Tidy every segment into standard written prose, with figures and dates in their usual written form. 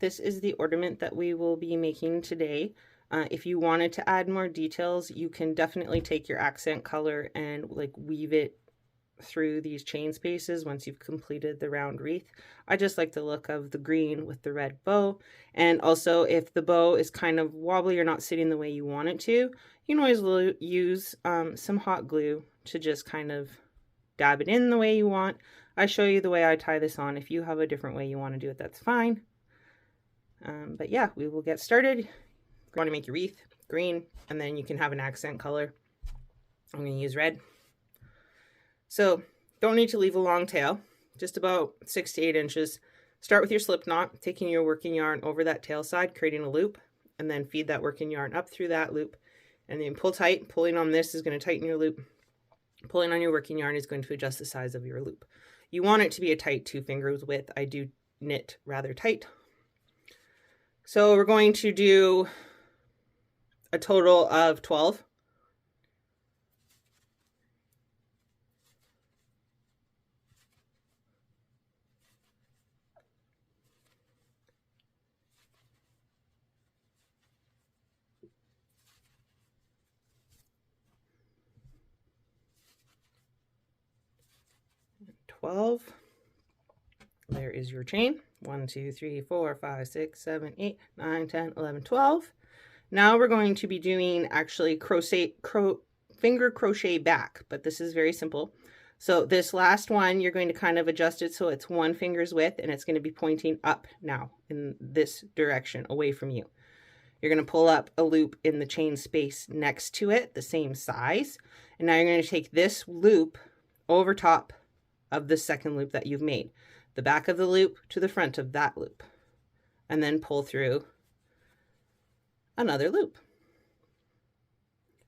this is the ornament that we will be making today. If you wanted to add more details, you can definitely take your accent color and like weave it through these chain spaces once you've completed the round wreath. I just like the look of the green with the red bow. And also, if the bow is kind of wobbly or not sitting the way you want it to, you can always use some hot glue to just kind of dab it in the way you want. I show you the way I tie this on. If you have a different way you want to do it, that's fine. But yeah, we will get started. You want to make your wreath green, and then you can have an accent color. I'm going to use red. So don't need to leave a long tail, just about 6 to 8 inches. Start with your slip knot, taking your working yarn over that tail side, creating a loop, and then feed that working yarn up through that loop, and then pull tight. Pulling on this is going to tighten your loop. Pulling on your working yarn is going to adjust the size of your loop. You want it to be a tight 2 fingers width. I do knit rather tight. So we're going to do a total of 12. There is your chain. 1, 2, 3, 4, 5, 6, 7, 8, 9, 10, 11, 12. Now we're going to be doing actually finger crochet back, but this is very simple. So this last one, you're going to kind of adjust it so it's 1 finger's width, and it's going to be pointing up now in this direction away from you. You're going to pull up a loop in the chain space next to it, the same size. And now you're going to take this loop over top of the second loop that you've made, the back of the loop to the front of that loop, and then pull through another loop.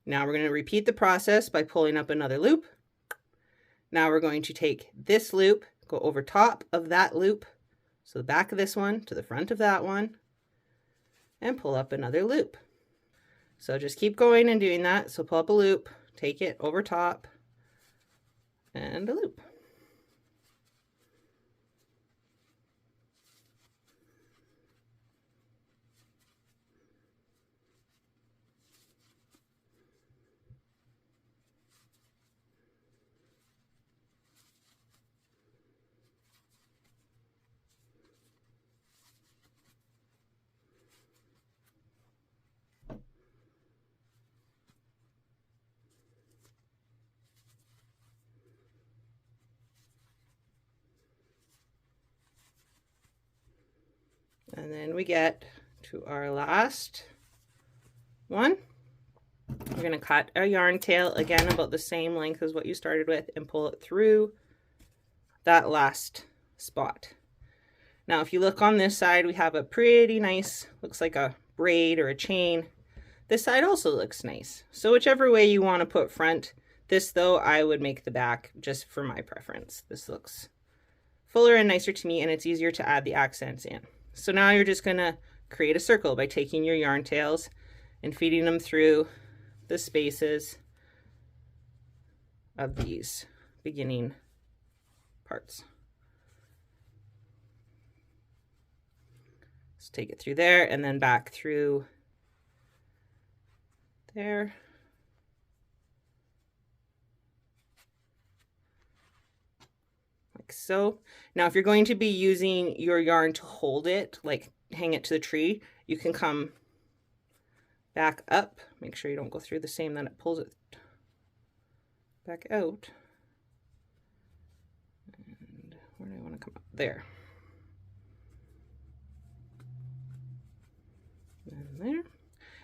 Now we're going to repeat the process by pulling up another loop. Now we're going to take this loop, go over top of that loop, so the back of this one to the front of that one, and pull up another loop. So just keep going and doing that. So pull up a loop, take it over top, and a loop. And then we get to our last one. We're going to cut a yarn tail again about the same length as what you started with and pull it through that last spot. Now if you look on this side, we have a pretty nice, looks like a braid or a chain. This side also looks nice. So whichever way you want to put front. This though, I would make the back just for my preference. This looks fuller and nicer to me, and it's easier to add the accents in. So now you're just going to create a circle by taking your yarn tails and feeding them through the spaces of these beginning parts. Let's take it through there and then back through there. Like so. Now if you're going to be using your yarn to hold it, like hang it to the tree, you can come back up. Make sure you don't go through the same, then it pulls it back out. And where do I want to come up? There. And there.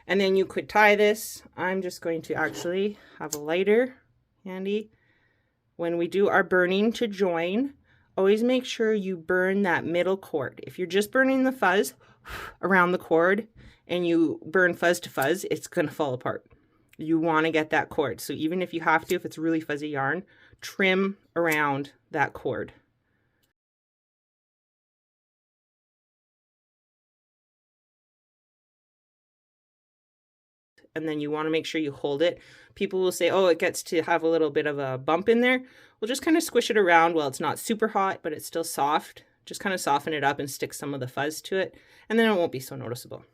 And then you could tie this. I'm just going to actually have a lighter handy. When we do our burning to join, always make sure you burn that middle cord. If you're just burning the fuzz around the cord and you burn fuzz to fuzz, it's going to fall apart. You want to get that cord. So even if you have to, if it's really fuzzy yarn, trim around that cord. And then you want to make sure you hold it. People will say, oh, it gets to have a little bit of a bump in there. We'll just kind of squish it around while it's not super hot, but it's still soft, just kind of soften it up and stick some of the fuzz to it, and then it won't be so noticeable.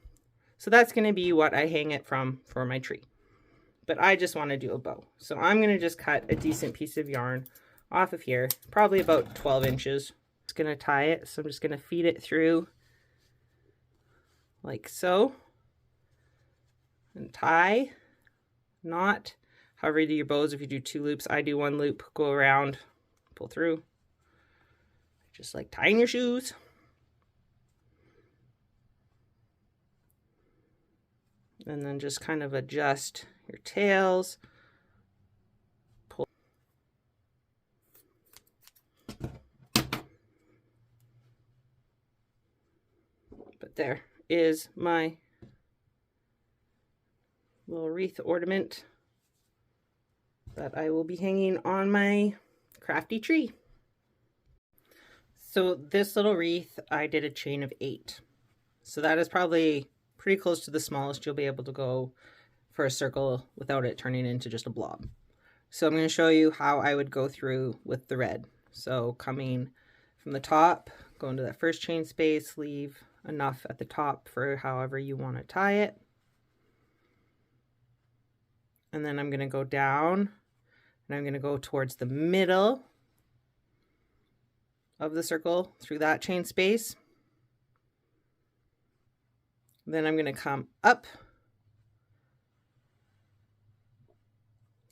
So that's going to be what I hang it from for my tree. But I just want to do a bow. So I'm going to just cut a decent piece of yarn off of here, probably about 12 inches. Just going to tie it, so I'm just going to feed it through like so. And tie, knot, however you do your bows. If you do 2 loops, I do 1 loop, go around, pull through. Just like tying your shoes. And then just kind of adjust your tails. Pull. But there is my little wreath ornament that I will be hanging on my crafty tree. So this little wreath, I did a chain of 8. So that is probably pretty close to the smallest you'll be able to go for a circle without it turning into just a blob. So I'm going to show you how I would go through with the red. So coming from the top, go into that first chain space, leave enough at the top for however you want to tie it. And then I'm going to go down and I'm going to go towards the middle of the circle through that chain space. Then I'm going to come up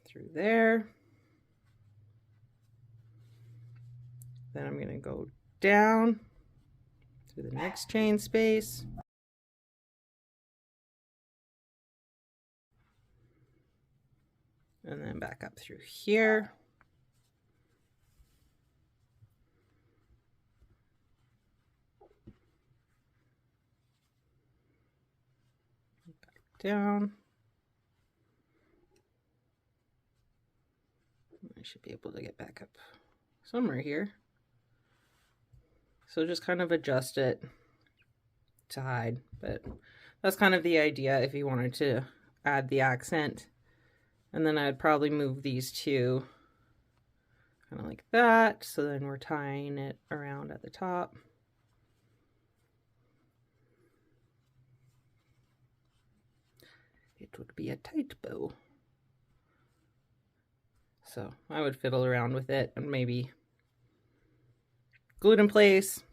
through there. Then I'm going to go down through the next chain space. And then back up through here. Back down. I should be able to get back up somewhere here. So just kind of adjust it to hide, but that's kind of the idea if you wanted to add the accent. And then I'd probably move these two kind of like that. So then we're tying it around at the top. It would be a tight bow. So I would fiddle around with it and maybe glue it in place.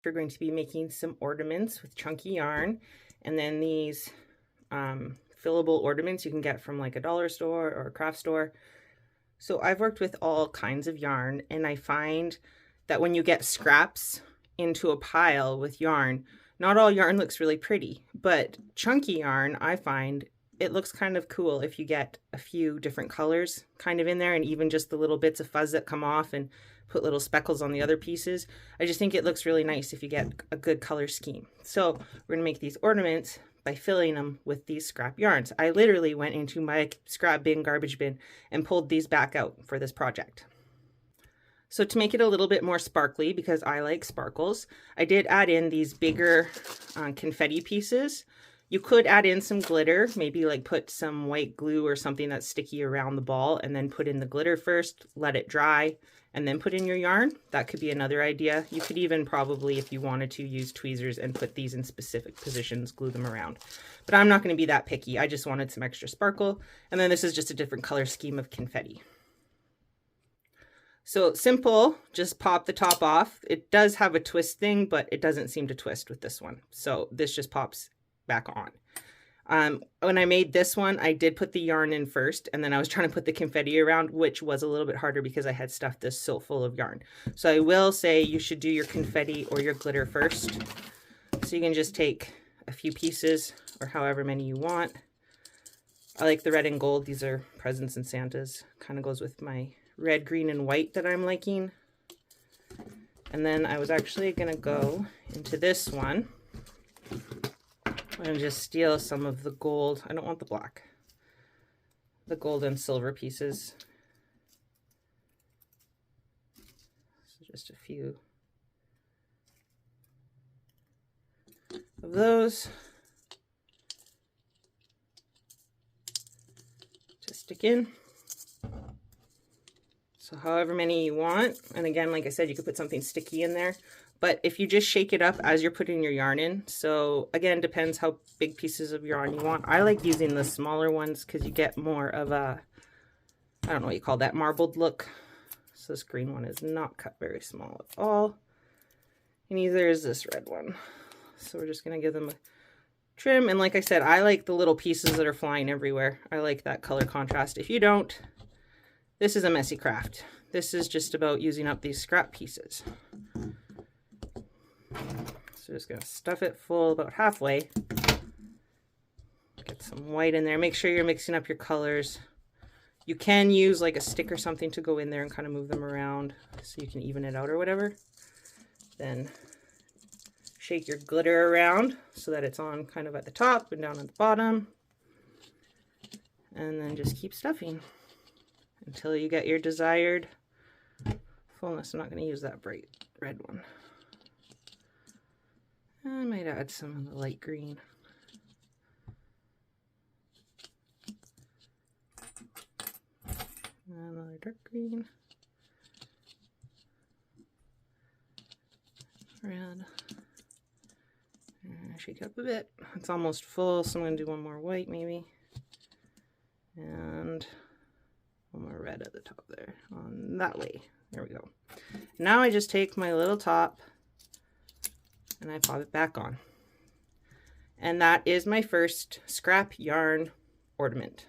We're going to be making some ornaments with chunky yarn, and then these fillable ornaments you can get from like a dollar store or a craft store. So I've worked with all kinds of yarn, and I find that when you get scraps into a pile with yarn, not all yarn looks really pretty, but chunky yarn, I find it looks kind of cool if you get a few different colors kind of in there, and even just the little bits of fuzz that come off and put little speckles on the other pieces. I just think it looks really nice if you get a good color scheme. So we're gonna make these ornaments by filling them with these scrap yarns. I literally went into my scrap bin, garbage bin, and pulled these back out for this project. So to make it a little bit more sparkly, because I like sparkles, I did add in these bigger confetti pieces. You could add in some glitter, maybe like put some white glue or something that's sticky around the ball, and then put in the glitter first, let it dry, and then put in your yarn. That could be another idea. You could even probably, if you wanted to, use tweezers and put these in specific positions, glue them around. But I'm not going to be that picky. I just wanted some extra sparkle. And then this is just a different color scheme of confetti. So simple, just pop the top off. It does have a twist thing, but it doesn't seem to twist with this one. So this just pops back on. When I made this one, I did put the yarn in first, and then I was trying to put the confetti around, which was a little bit harder because I had stuffed this so full of yarn. So I will say you should do your confetti or your glitter first. So you can just take a few pieces or however many you want. I like the red and gold. These are presents and Santas. Kind of goes with my red, green, and white that I'm liking. And then I was actually going to go into this one and just steal some of the gold. I don't want the black. The gold and silver pieces. So just a few of those. Just stick in. So however many you want. And again, like I said, you could put something sticky in there. But if you just shake it up as you're putting your yarn in, so again, depends how big pieces of yarn you want. I like using the smaller ones because you get more of a, I don't know what you call that, marbled look. So this green one is not cut very small at all. And neither is this red one. So we're just going to give them a trim. And like I said, I like the little pieces that are flying everywhere. I like that color contrast. If you don't, this is a messy craft. This is just about using up these scrap pieces. So just going to stuff it full about halfway. Get some white in there. Make sure you're mixing up your colors. You can use like a stick or something to go in there and kind of move them around so you can even it out or whatever. Then shake your glitter around so that it's on kind of at the top and down at the bottom. And then just keep stuffing until you get your desired fullness. I'm not going to use that bright red one. I might add some of the light green. Another dark green. Red. And shake up a bit. It's almost full, so I'm going to do one more white maybe. And one more red at the top there. On that way. There we go. Now I just take my little top and I pop it back on. And that is my first scrap yarn ornament.